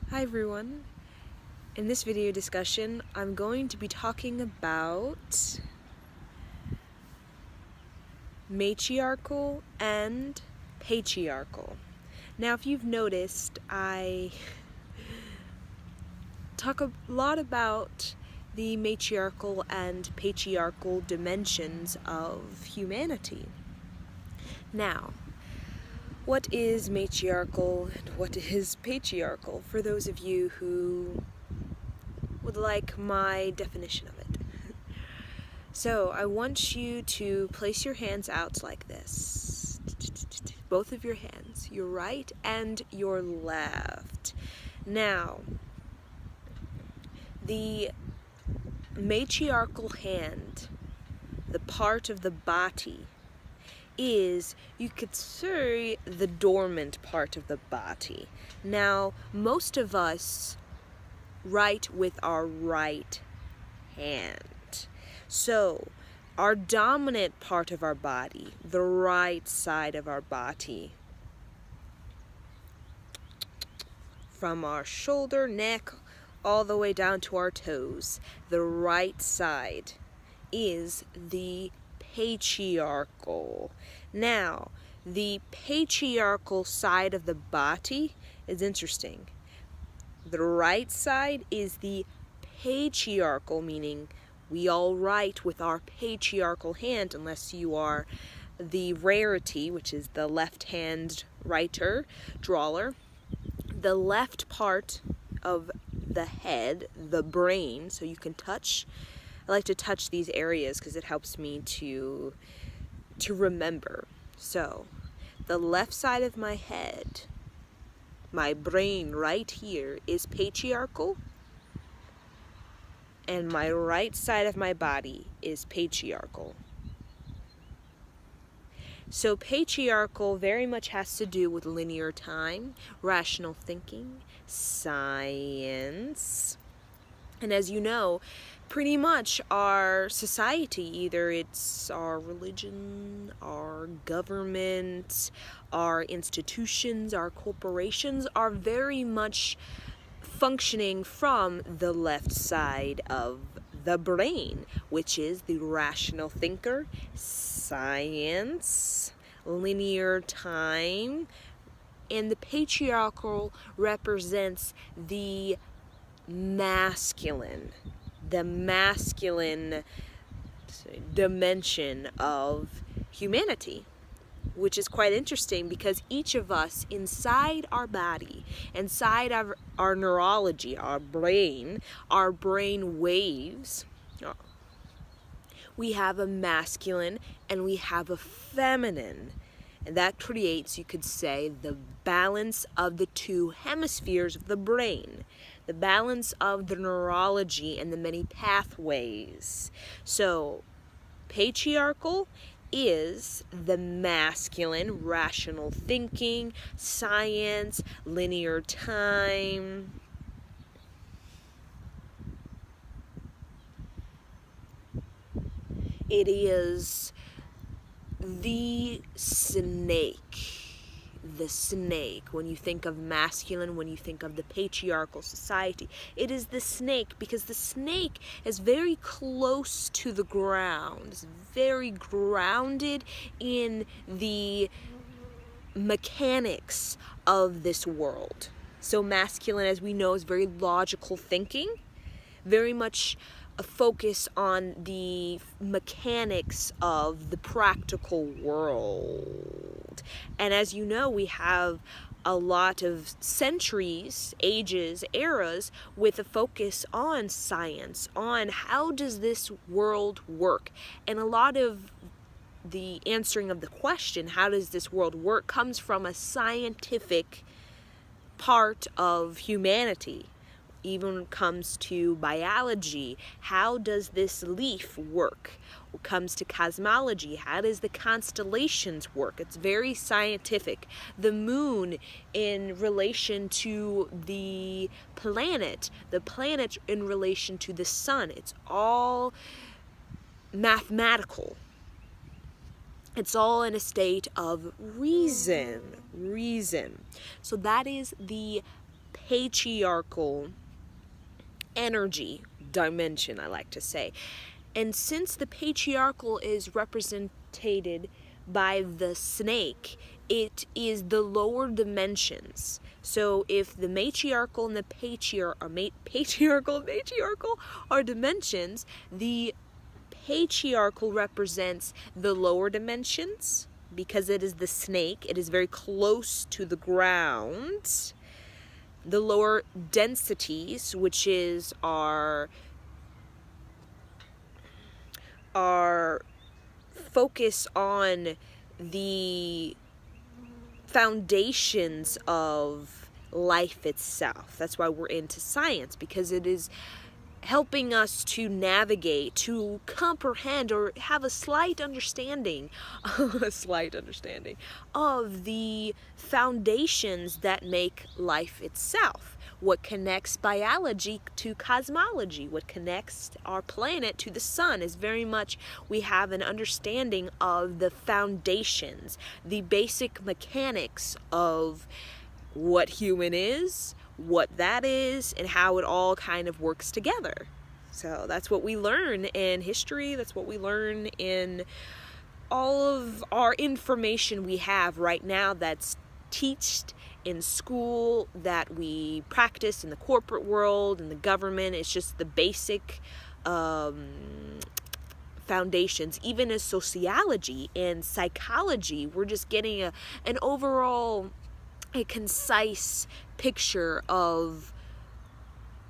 Hi everyone. In this video discussion, I'm going to be talking about matriarchal and patriarchal. Now, if you've noticed, I talk a lot about the matriarchal and patriarchal dimensions of humanity. Now, what is matriarchal and what is patriarchal for those of you who would like my definition of it? So I want you to place your hands out like this. Both of your hands, your right and your left. Now, the matriarchal hand, the part of the body, is, you could say, the dormant part of the body. Now, most of us write with our right hand. So, our dominant part of our body, the right side of our body, from our shoulder, neck, all the way down to our toes, the right side is the patriarchal. Now, the patriarchal side of the body is interesting. The right side is the patriarchal, meaning we all write with our patriarchal hand, unless you are the rarity, which is the left-hand writer, drawer. The left part of the head, the brain, so you can touch. I like to touch these areas because it helps me to remember. So, the left side of my head, my brain right here, is patriarchal, and my right side of my body is patriarchal. So patriarchal very much has to do with linear time, rational thinking, science, and as you know, pretty much our society, either it's our religion, our government, our institutions, our corporations, are very much functioning from the left side of the brain, which is the rational thinker, science, linear time, and the patriarchal represents the masculine dimension of humanity, which is quite interesting because each of us inside our body, inside our neurology, our brain waves, we have a masculine and we have a feminine. And that creates, you could say, the balance of the two hemispheres of the brain, the balance of the neurology and the many pathways. So, patriarchal is the masculine, rational thinking, science, linear time. It is the snake. When you think of masculine, when you think of the patriarchal society, it is the snake, because the snake is very close to the ground. It's very grounded in the mechanics of this world. So masculine, as we know, is very logical thinking, very much a focus on the mechanics of the practical world. And as you know, we have a lot of centuries, ages, eras with a focus on science, on how does this world work. And a lot of the answering of the question, how does this world work, comes from a scientific part of humanity. Even when it comes to biology, how does this leaf work? When it comes to cosmology, how does the constellations work? It's very scientific. The moon in relation to the planet in relation to the sun, it's all mathematical. It's all in a state of reason. So that is the patriarchal energy dimension, I like to say. And since the patriarchal is represented by the snake, it is the lower dimensions. So if the matriarchal and the patriarchal and matriarchal are dimensions, the patriarchal represents the lower dimensions because it is the snake. It is very close to the ground. The lower densities, which is our focus on the foundations of life itself. That's why we're into science, because it is helping us to navigate, to comprehend, or have a slight understanding of the foundations that make life itself. What connects biology to cosmology, what connects our planet to the sun is very much, we have an understanding of the foundations, the basic mechanics of what human is, what that is, and how it all kind of works together. So that's what we learn in history, that's what we learn in all of our information we have right now that's taught in school, that we practice in the corporate world, in the government. It's just the basic foundations. Even as sociology and psychology, we're just getting an overall, a concise picture of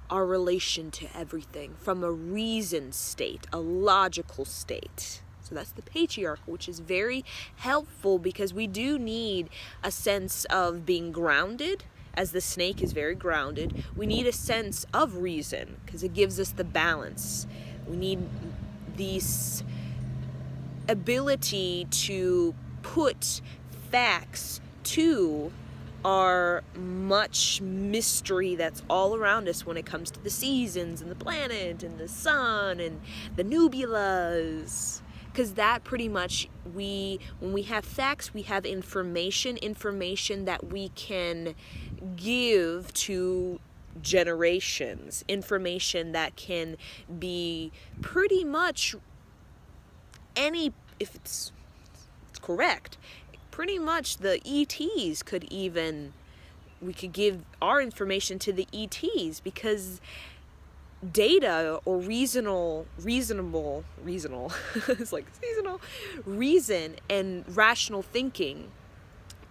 our relation to everything from a reasoned state, a logical state. So that's the patriarchal, which is very helpful because we do need a sense of being grounded, as the snake is very grounded. We need a sense of reason because it gives us the balance. We need this ability to put facts to our much mystery that's all around us when it comes to the seasons and the planet and the sun and the nebulas. Because that pretty much, when we have facts, we have information that we can give to generations, information that can be pretty much if it's correct, pretty much the ETs we could give our information to the ETs, because data or reasonable it's like seasonal reason and rational thinking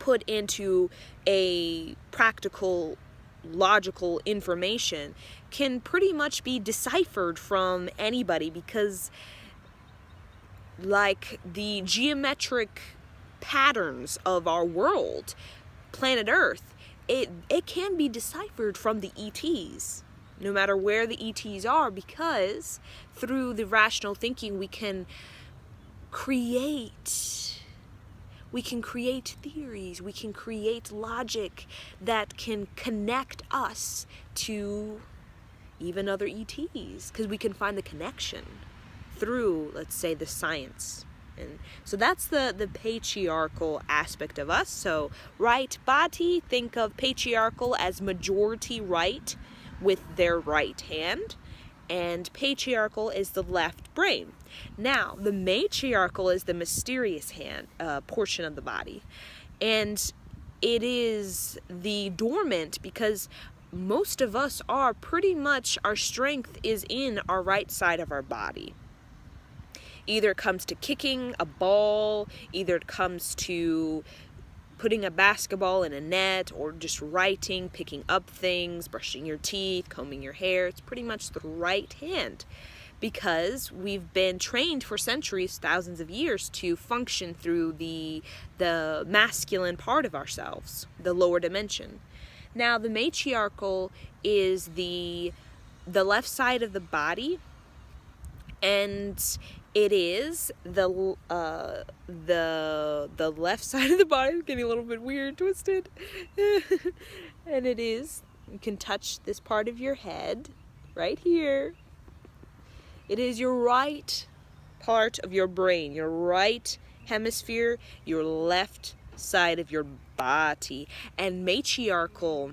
put into a practical, logical information can pretty much be deciphered from anybody, because like the geometric patterns of our world, planet Earth, it can be deciphered from the ETs, no matter where the ETs are, because through the rational thinking we can create theories, we can create logic that can connect us to even other ETs, because we can find the connection through, let's say, the science. And so that's the patriarchal aspect of us. So right body, think of patriarchal as majority right with their right hand, and patriarchal is the left brain. Now the matriarchal is the mysterious hand portion of the body, and it is the dormant, because most of us are pretty much, our strength is in our right side of our body. Either it comes to kicking a ball, either it comes to putting a basketball in a net, or just writing, picking up things, brushing your teeth, combing your hair. It's pretty much the right hand, because we've been trained for centuries, thousands of years, to function through the masculine part of ourselves, the lower dimension. Now the matriarchal is the left side of the body, and it is the left side of the body. It's getting a little bit weird, twisted. And it is, you can touch this part of your head right here. It is your right part of your brain, your right hemisphere, your left side of your body. And matriarchal,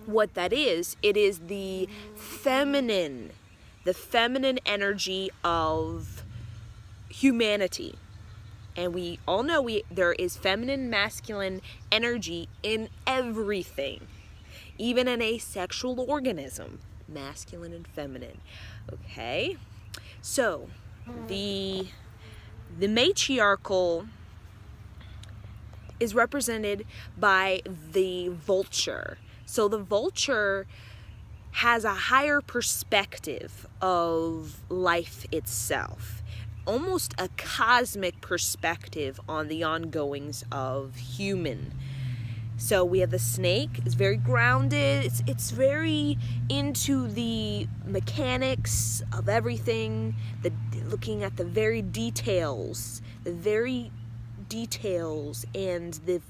what that is, it is the feminine energy of humanity. And we all know there is feminine, masculine energy in everything, even in a sexual organism, masculine and feminine. Okay, so the matriarchal is represented by the vulture. So the vulture has a higher perspective of life itself, almost a cosmic perspective on the ongoings of human. So we have the snake, it's very grounded, it's very into the mechanics of everything, looking at the very details and the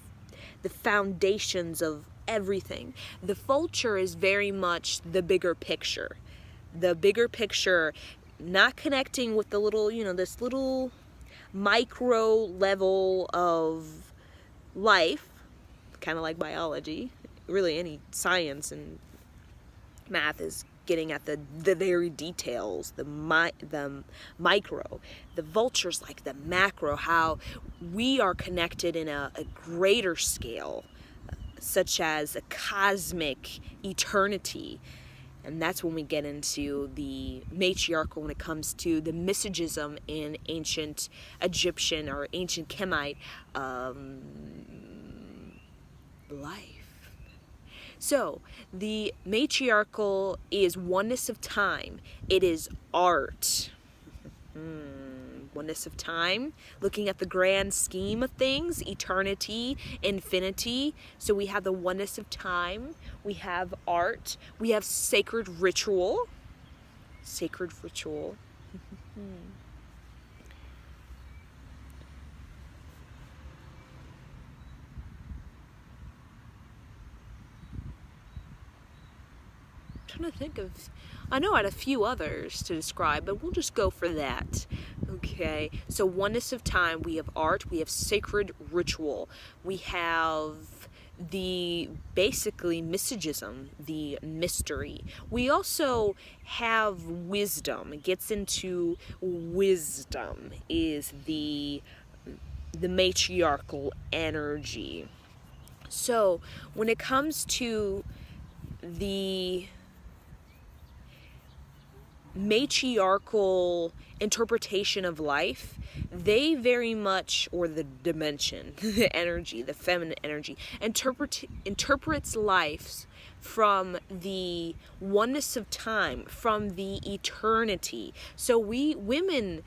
foundations of everything. The vulture is very much the bigger picture. The bigger picture, not connecting with the little, this little micro level of life, kind of like biology. Really, any science and math is getting at the very details, the micro. The vulture's like the macro, how we are connected in a greater scale, such as a cosmic eternity. And that's when we get into the matriarchal when it comes to the mysticism in ancient Egyptian or ancient Kemite life. So the matriarchal is oneness of time. It is art. Oneness of time, looking at the grand scheme of things, eternity, infinity. So we have the oneness of time, we have art, we have sacred ritual. Trying to think of, I know I had a few others to describe, but we'll just go for that. Okay, so oneness of time, we have art, we have sacred ritual, we have the basically mysticism, the mystery. We also have wisdom. It gets into wisdom is the matriarchal energy. So when it comes to the matriarchal interpretation of life, they very much, or the dimension, the energy, the feminine energy, interprets life from the oneness of time, from the eternity. So women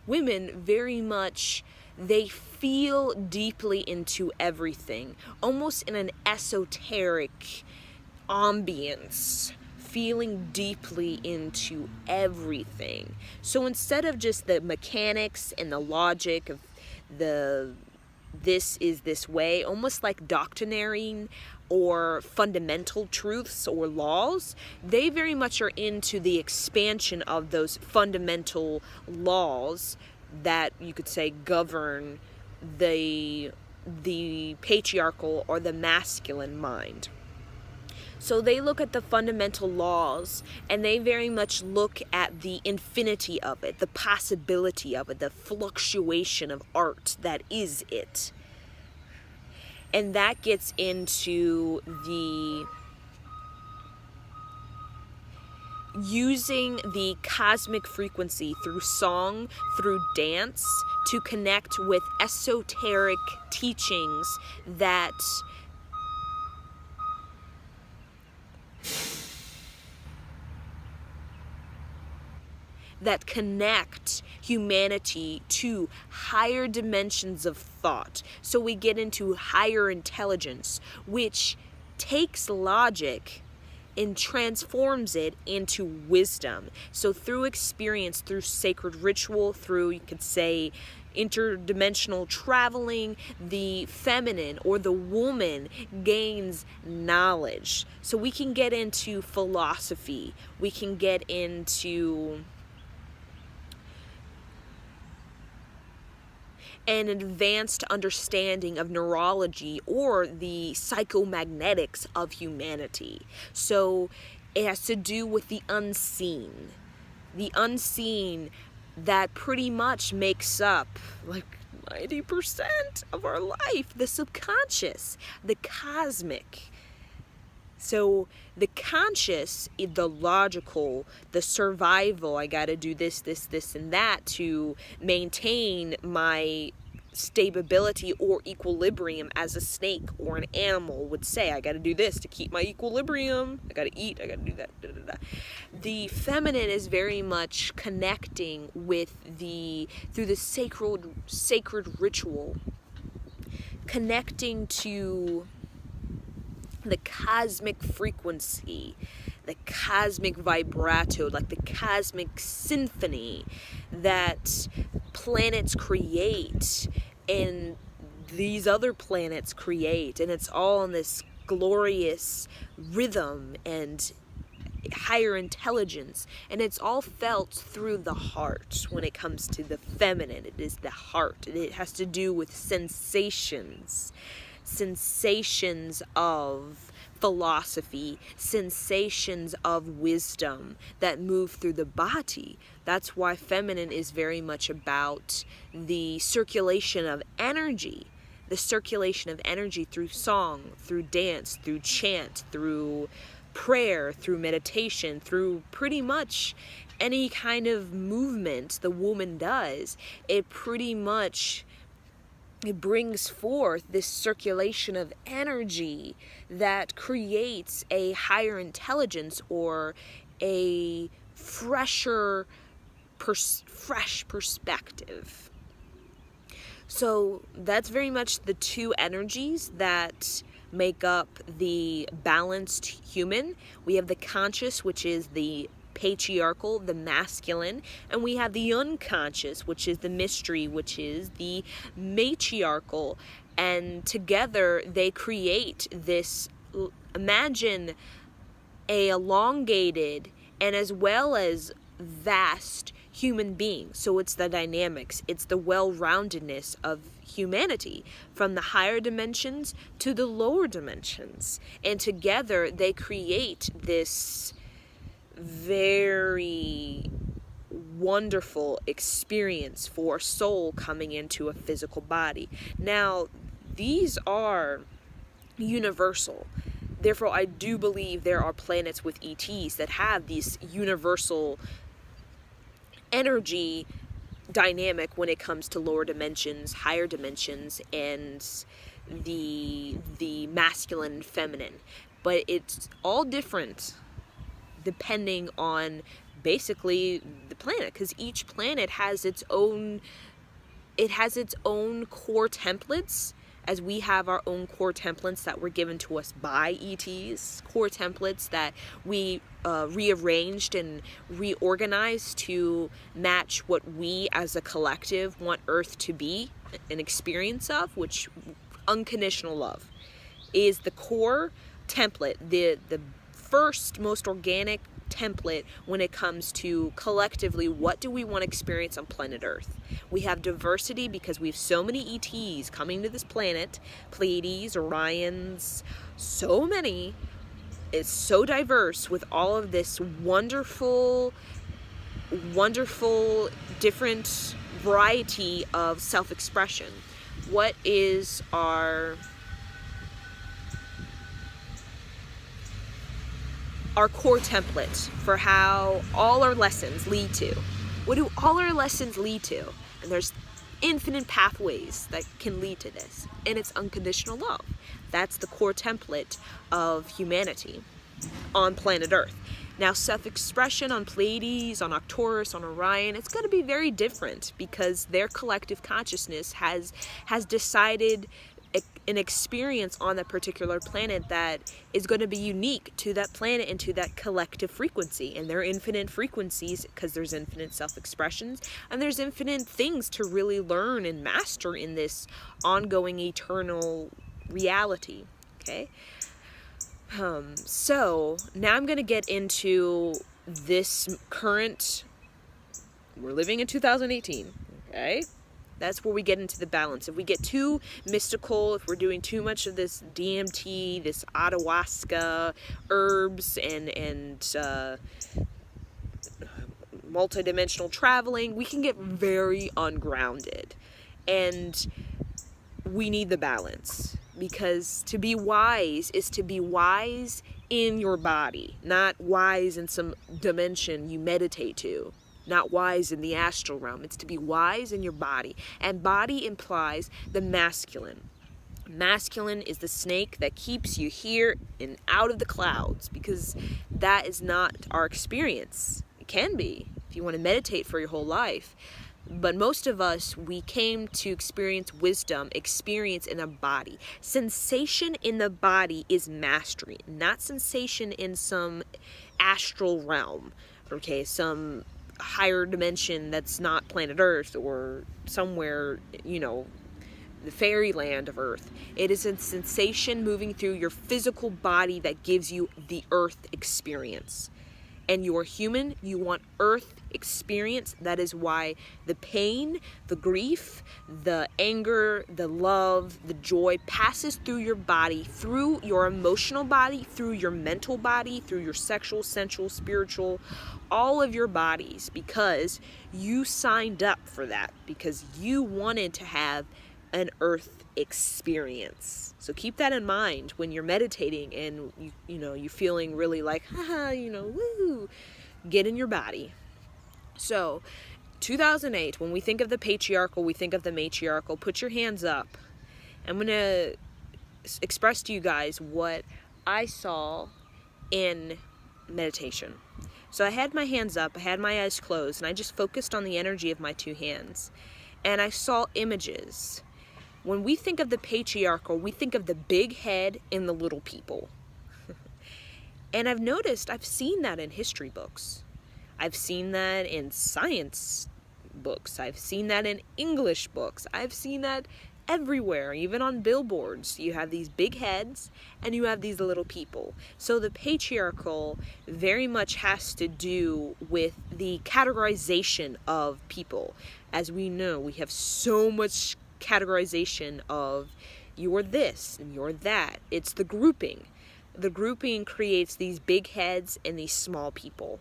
very much, they feel deeply into everything, almost in an esoteric ambience, feeling deeply into everything. So instead of just the mechanics and the logic of this is this way, almost like doctrinary or fundamental truths or laws, they very much are into the expansion of those fundamental laws that you could say govern the patriarchal or the masculine mind. So they look at the fundamental laws, and they very much look at the infinity of it, the possibility of it, the fluctuation of art that is it. And that gets into the using the cosmic frequency through song, through dance, to connect with esoteric teachings that connect humanity to higher dimensions of thought. So we get into higher intelligence, which takes logic and transforms it into wisdom. So through experience, through sacred ritual, through, you could say, interdimensional traveling, the feminine or the woman gains knowledge. So we can get into philosophy, we can get into an advanced understanding of neurology or the psychomagnetics of humanity. So it has to do with the unseen. The unseen that pretty much makes up like 90% of our life. The subconscious, the cosmic. So the conscious, the logical, the survival, I gotta do this, and that to maintain my stability or equilibrium, as a snake or an animal would say. I gotta do this to keep my equilibrium. I gotta eat, I gotta do that. Da, da, da. The feminine is very much connecting with through the sacred ritual, connecting to the cosmic frequency, the cosmic vibrato, like the cosmic symphony that planets create and these other planets create, and it's all in this glorious rhythm and higher intelligence, and it's all felt through the heart. When it comes to the feminine, it is the heart. It has to do with sensations of philosophy, sensations of wisdom that move through the body. That's why feminine is very much about the circulation of energy. The circulation of energy through song, through dance, through chant, through prayer, through meditation, through pretty much any kind of movement the woman does. It brings forth this circulation of energy that creates a higher intelligence or a fresh perspective. So that's very much the two energies that make up the balanced human. We have the conscious, which is the patriarchal, the masculine, and we have the unconscious, which is the mystery, which is the matriarchal, and together they create this, imagine a elongated and as well as vast human being. So it's the dynamics, it's the well-roundedness of humanity, from the higher dimensions to the lower dimensions, and together they create this very wonderful experience for a soul coming into a physical body. Now, these are universal. Therefore, I do believe there are planets with ETs that have these universal energy dynamic when it comes to lower dimensions, higher dimensions, and the masculine and feminine. But it's all different depending on basically the planet, because each planet has its own core templates, as we have our own core templates that were given to us by ETs, core templates that we rearranged and reorganized to match what we as a collective want Earth to be an experience of, which unconditional love is the core template, the first most organic template when it comes to collectively what do we want to experience on planet Earth. We have diversity because we have so many ETs coming to this planet, Pleiades, Orions, so many. It's so diverse with all of this wonderful different variety of self-expression. What is our core template for how all our lessons lead to? What do all our lessons lead to? And there's infinite pathways that can lead to this, and it's unconditional love. That's the core template of humanity on planet Earth. Now, self-expression on Pleiades, on Arcturus, on Orion, it's going to be very different because their collective consciousness has decided an experience on that particular planet that is going to be unique to that planet and to that collective frequency. And there are infinite frequencies because there's infinite self-expressions and there's infinite things to really learn and master in this ongoing eternal reality. Okay? So now I'm going to get into this current, we're living in 2018, okay? That's where we get into the balance. If we get too mystical, if we're doing too much of this DMT, this ayahuasca, herbs, and multidimensional traveling, we can get very ungrounded. And we need the balance, because to be wise is to be wise in your body, not wise in some dimension you meditate to, not wise in the astral realm. It's to be wise in your body. And body implies the masculine. Masculine is the snake that keeps you here and out of the clouds, because that is not our experience. It can be if you want to meditate for your whole life. But most of us, we came to experience wisdom, experience in a body. Sensation in the body is mastery, not sensation in some astral realm, okay, some higher dimension that's not planet Earth or somewhere, the fairyland of Earth. It is a sensation moving through your physical body that gives you the Earth experience. And you're human, you want Earth experience. That is why the pain, the grief, the anger, the love, the joy passes through your body, through your emotional body, through your mental body, through your sexual, sensual, spiritual, all of your bodies, because you signed up for that, because you wanted to have an Earth experience. So keep that in mind when you're meditating and you're feeling really like, woo, get in your body. So 2008, when we think of the patriarchal, we think of the matriarchal. Put your hands up. I'm going to express to you guys what I saw in meditation. So I had my hands up, I had my eyes closed, and I just focused on the energy of my two hands. And I saw images. When we think of the patriarchal, we think of the big head and the little people. And I've seen that in history books. I've seen that in science books. I've seen that in English books. I've seen that everywhere, even on billboards. You have these big heads and you have these little people. So the patriarchal very much has to do with the categorization of people. As we know, we have so much categorization of you're this and you're that. It's the grouping. The grouping creates these big heads and these small people.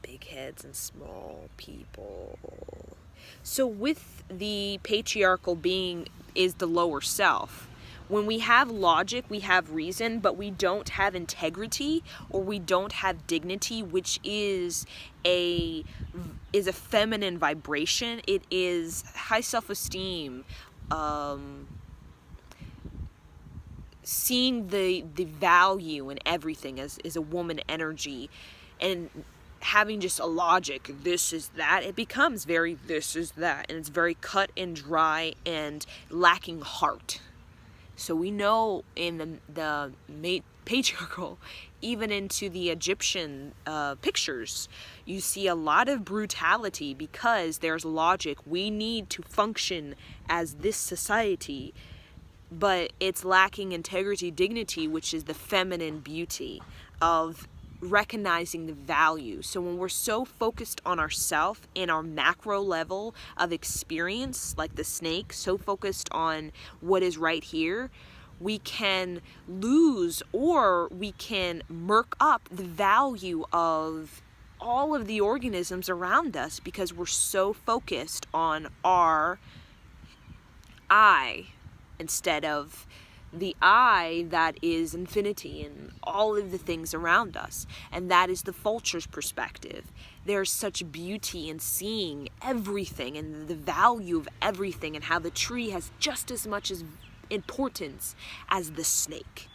Big heads and small people. So with the patriarchal being is the lower self. When we have logic, we have reason, but we don't have integrity or we don't have dignity, which is a feminine vibration. It is high self-esteem, seeing the value in everything as a woman energy, and having just a logic, this is that, it becomes very this is that, and it's very cut and dry and lacking heart. So we know in the patriarchal, even into the Egyptian pictures, you see a lot of brutality because there's logic. We need to function as this society, but it's lacking integrity, dignity, which is the feminine beauty of recognizing the value. So when we're so focused on ourself in our macro level of experience, like the snake, so focused on what is right here, we can lose or we can murk up the value of all of the organisms around us because we're so focused on our I instead of the I that is infinity and all of the things around us. And that is the vulture's perspective. There's such beauty in seeing everything and the value of everything, and how the tree has just as much as importance as the snake,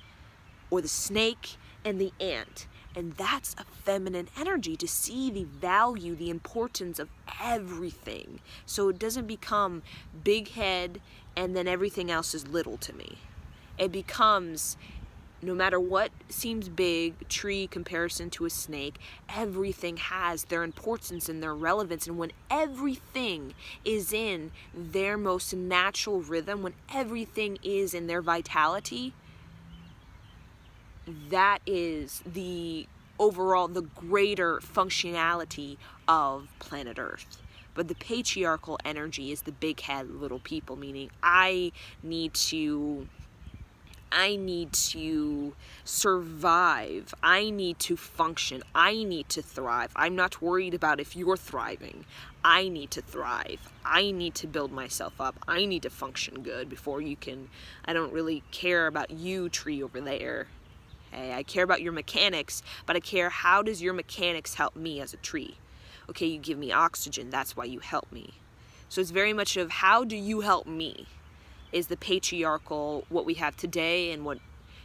or the snake and the ant. And that's a feminine energy, to see the value, the importance of everything. So it doesn't become big head and then everything else is little to me. It becomes, no matter what seems big, tree comparison to a snake, everything has their importance and their relevance. And when everything is in their most natural rhythm, when everything is in their vitality, that is the overall, the greater functionality of planet Earth. But the patriarchal energy is the big head, little people, meaning I need to survive. I need to function. I need to thrive. I'm not worried about if you're thriving. I need to thrive. I need to build myself up. I need to function good before you can. I don't really care about you, tree over there. Hey, I care about your mechanics, but I care, how does your mechanics help me as a tree? Okay, you give me oxygen. That's why you help me. So it's very much of, how do you help me? Is the patriarchal, what we have today and what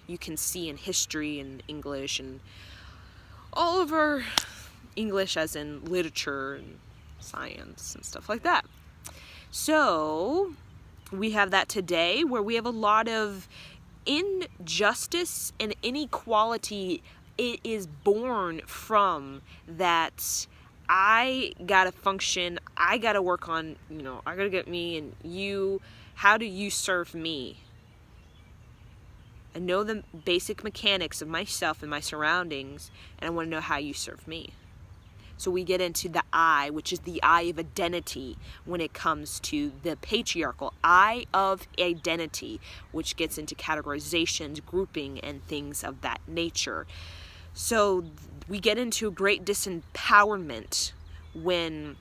you can see in history and English and all of our English as in literature and science and stuff like that. So we have that today, where we have a lot of injustice and inequality. It is born from that I gotta function, I gotta work on, I gotta get me, and you, how do you serve me? I know the basic mechanics of myself and my surroundings, and I want to know how you serve me. So we get into the I, which is the I of identity when it comes to the patriarchal I of identity, which gets into categorizations, grouping, and things of that nature. So we get into great disempowerment when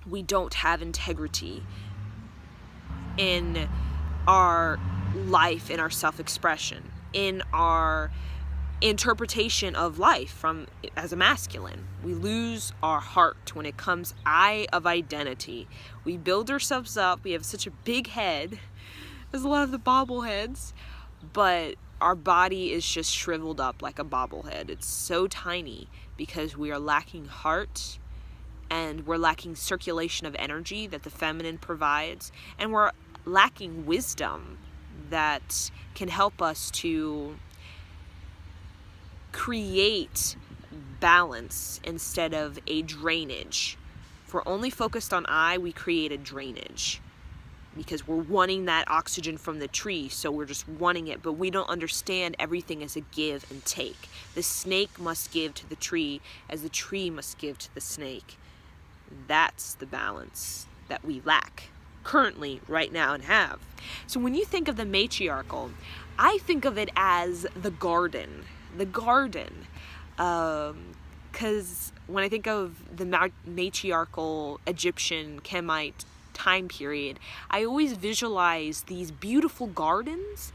we don't have integrity in our life, in our self-expression, in our interpretation of life as a masculine. We lose our heart when it comes I of identity. We build ourselves up. We have such a big head. There's a lot of the bobbleheads, but our body is just shriveled up like a bobblehead. It's so tiny because we are lacking heart, and we're lacking circulation of energy that the feminine provides, and we're lacking wisdom that can help us to create balance instead of a drainage. If we're only focused on I, we create a drainage because we're wanting that oxygen from the tree, so we're just wanting it, but we don't understand everything as a give and take. The snake must give to the tree as the tree must give to the snake. That's the balance that we lack currently right now and have. So when you think of the matriarchal, I think of it as the garden. Because when I think of the matriarchal Egyptian Kemite time period, I always visualize these beautiful gardens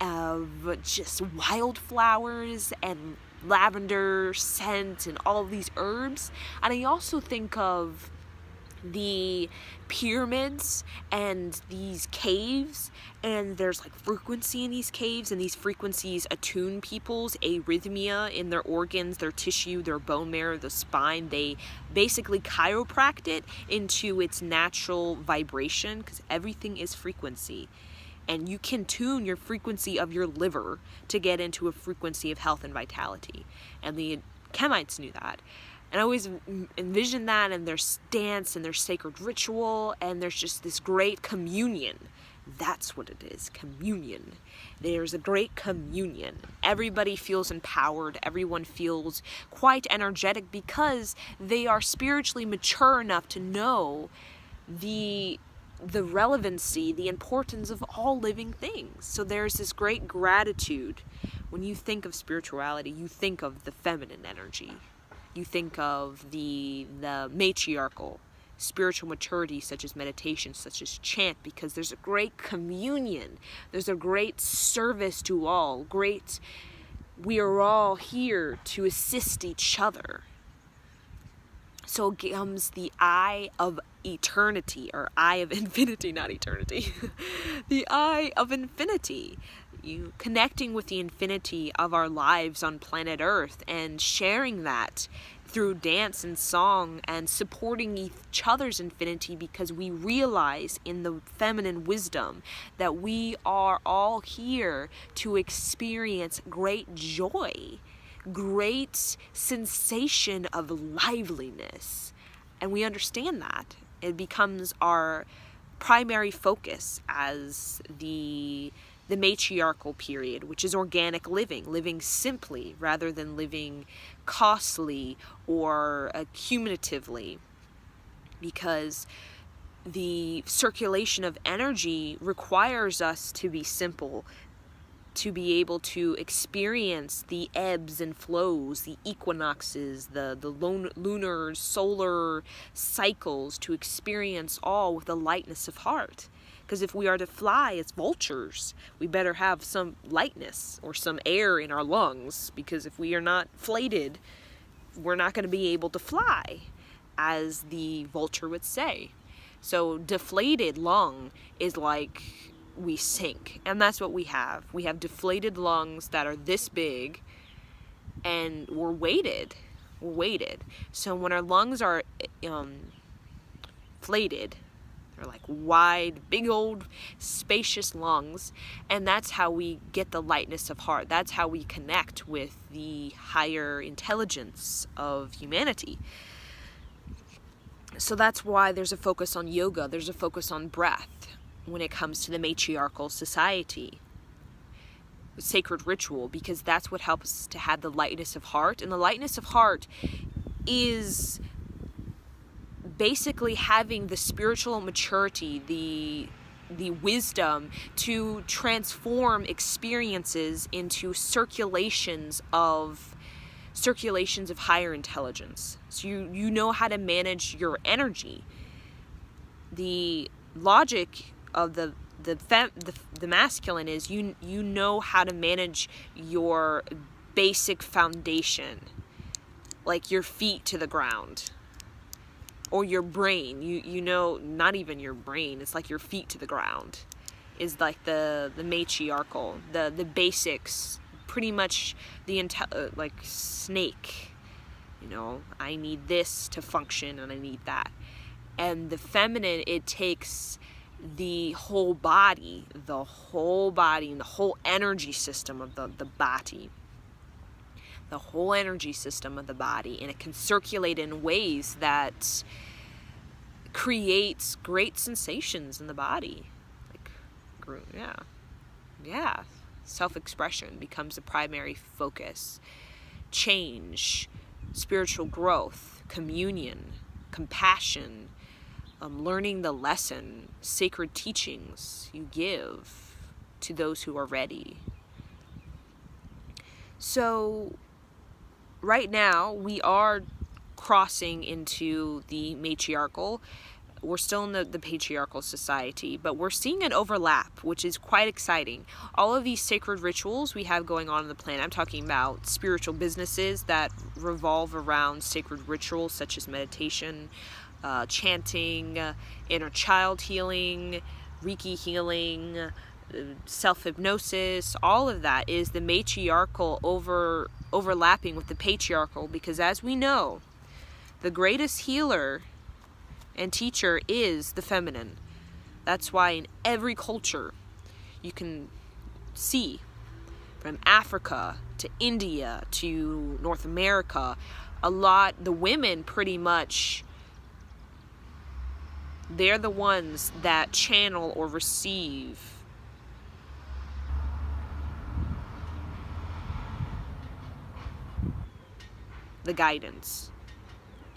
of just wildflowers and lavender scent and all of these herbs. And I also think of the pyramids and these caves, and there's like frequency in these caves, and these frequencies attune people's arrhythmia in their organs, their tissue, their bone marrow, the spine. They basically chiropract it into its natural vibration, because everything is frequency, and you can tune your frequency of your liver to get into a frequency of health and vitality, and the Kemites knew that. And I always envision that, and there's dance, and there's sacred ritual, and there's just this great communion. That's what it is, communion. There's a great communion. Everybody feels empowered. Everyone feels quite energetic because they are spiritually mature enough to know the relevancy, the importance of all living things. So there's this great gratitude. When you think of spirituality, you think of the feminine energy. You think of the matriarchal spiritual maturity, such as meditation, such as chant, because there's a great communion. There's a great service to all. We are all here to assist each other. So it comes the eye of eternity, or eye of infinity, not eternity. The eye of infinity. You connecting with the infinity of our lives on planet Earth and sharing that through dance and song and supporting each other's infinity, because we realize in the feminine wisdom that we are all here to experience great joy, great sensation of liveliness. And we understand that. It becomes our primary focus as the matriarchal period, which is organic living simply rather than living costly or accumulatively. because the circulation of energy requires us to be simple, to be able to experience the ebbs and flows, the equinoxes, the lunar, solar cycles, to experience all with a lightness of heart. Because if we are to fly as vultures, we better have some lightness or some air in our lungs, because if we are not flated, we're not going to be able to fly, as the vulture would say. So deflated lung is like we sink, and that's what we have. We have deflated lungs that are this big, and we're weighted. So when our lungs are inflated, they're like wide, big old, spacious lungs, and that's how we get the lightness of heart. That's how we connect with the higher intelligence of humanity. So that's why there's a focus on yoga, there's a focus on breath when it comes to the matriarchal society, sacred ritual, because that's what helps us to have the lightness of heart. And the lightness of heart is basically having the spiritual maturity, the wisdom to transform experiences into circulations of higher intelligence. So you know how to manage your energy. The logic of the masculine is you know how to manage your basic foundation, like your feet to the ground, or your brain. You know, not even your brain, it's like your feet to the ground is like the matriarchal, the basics, pretty much like snake, you know, I need this to function and I need that. And the feminine, it takes the whole body and the whole energy system of the body, the whole energy system of the body, and it can circulate in ways that creates great sensations in the body. Like, yeah. Self-expression becomes the primary focus. Change, spiritual growth, communion, compassion, learning the lesson, sacred teachings you give to those who are ready. So right now we are crossing into the matriarchal. We're still in the patriarchal society, but we're seeing an overlap, which is quite exciting. All of these sacred rituals we have going on the planet, I'm talking about spiritual businesses that revolve around sacred rituals such as meditation, chanting, inner child healing, Reiki healing, self-hypnosis. All of that is the matriarchal overlapping with the patriarchal, because as we know, the greatest healer and teacher is the feminine. That's why in every culture you can see, from Africa to India to North America, the women pretty much, they're the ones that channel or receive the guidance.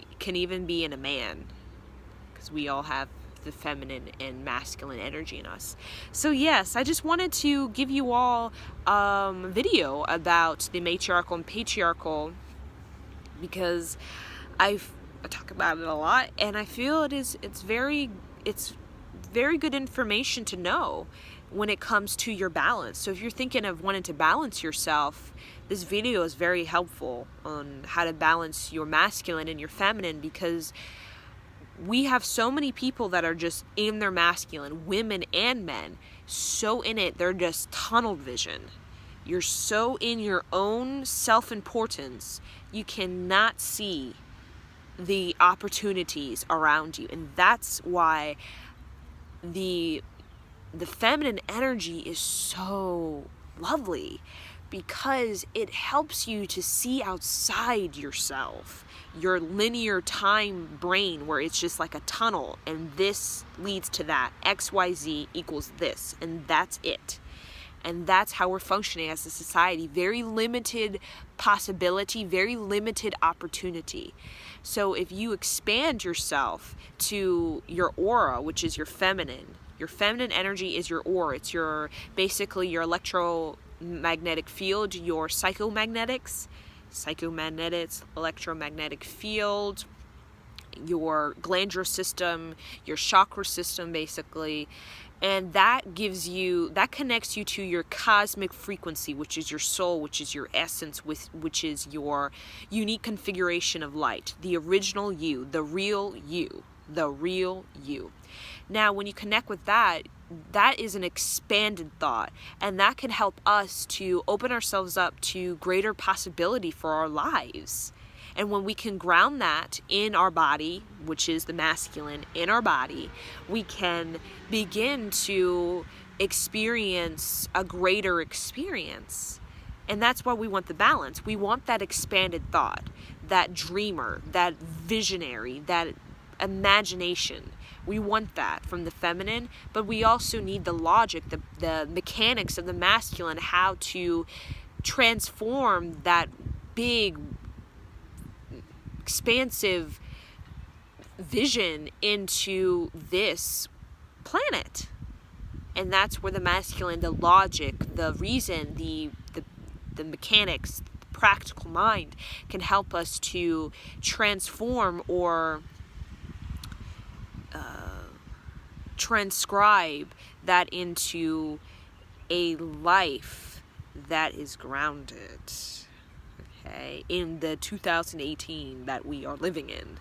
It can even be in a man, because we all have the feminine and masculine energy in us. So yes, I just wanted to give you all a video about the matriarchal and patriarchal, because I talk about it a lot, and I feel it's very good information to know when it comes to your balance. So if you're thinking of wanting to balance yourself, this video is very helpful on how to balance your masculine and your feminine, because we have so many people that are just in their masculine, women and men, so in it, they're just tunnel vision. You're so in your own self-importance, you cannot see the opportunities around you. And that's why the feminine energy is so lovely, because it helps you to see outside yourself, your linear time brain, where it's just like a tunnel, and this leads to that, XYZ equals this, and that's it. And that's how we're functioning as a society. Very limited possibility, very limited opportunity. So if you expand yourself to your aura, which is your feminine energy is your aura. It's basically your electromagnetic field, your psychomagnetics, electromagnetic field, your glandular system, your chakra system, basically. And that connects you to your cosmic frequency, which is your soul, which is your essence, which is your unique configuration of light, the original you, the real you, the real you. Now, when you connect with that is an expanded thought, and that can help us to open ourselves up to greater possibility for our lives. And when we can ground that in our body, which is the masculine, in our body, we can begin to experience a greater experience. And that's why we want the balance. We want that expanded thought, that dreamer, that visionary, that imagination. We want that from the feminine, but we also need the logic, the mechanics of the masculine, how to transform that big, expansive vision into this planet. And that's where the masculine, the logic, the reason, the mechanics, the practical mind can help us to transform or transcribe that into a life that is grounded, okay, in the 2018 that we are living in.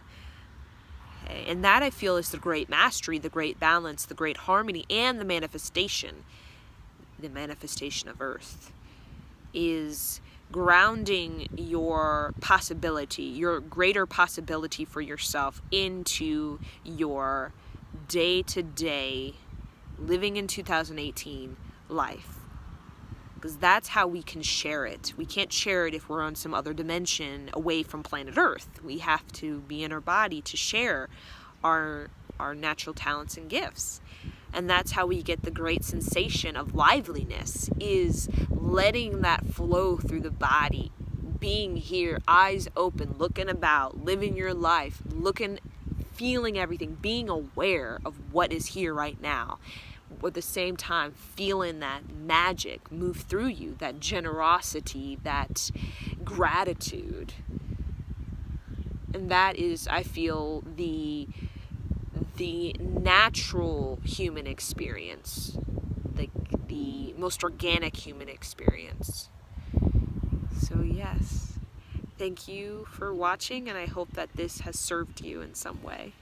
Okay? And that, I feel, is the great mastery, the great balance, the great harmony, and the manifestation of Earth, is grounding your possibility, your greater possibility for yourself into your day-to-day living in 2018 life. Because that's how we can share it. We can't share it if we're on some other dimension away from planet Earth. We have to be in our body to share our natural talents and gifts. And that's how we get the great sensation of liveliness, is letting that flow through the body, being here, eyes open, looking about, living your life, feeling everything, being aware of what is here right now. At the same time, feeling that magic move through you, that generosity, that gratitude. And that is, I feel, the natural human experience, the most organic human experience. So yes, thank you for watching, and I hope that this has served you in some way.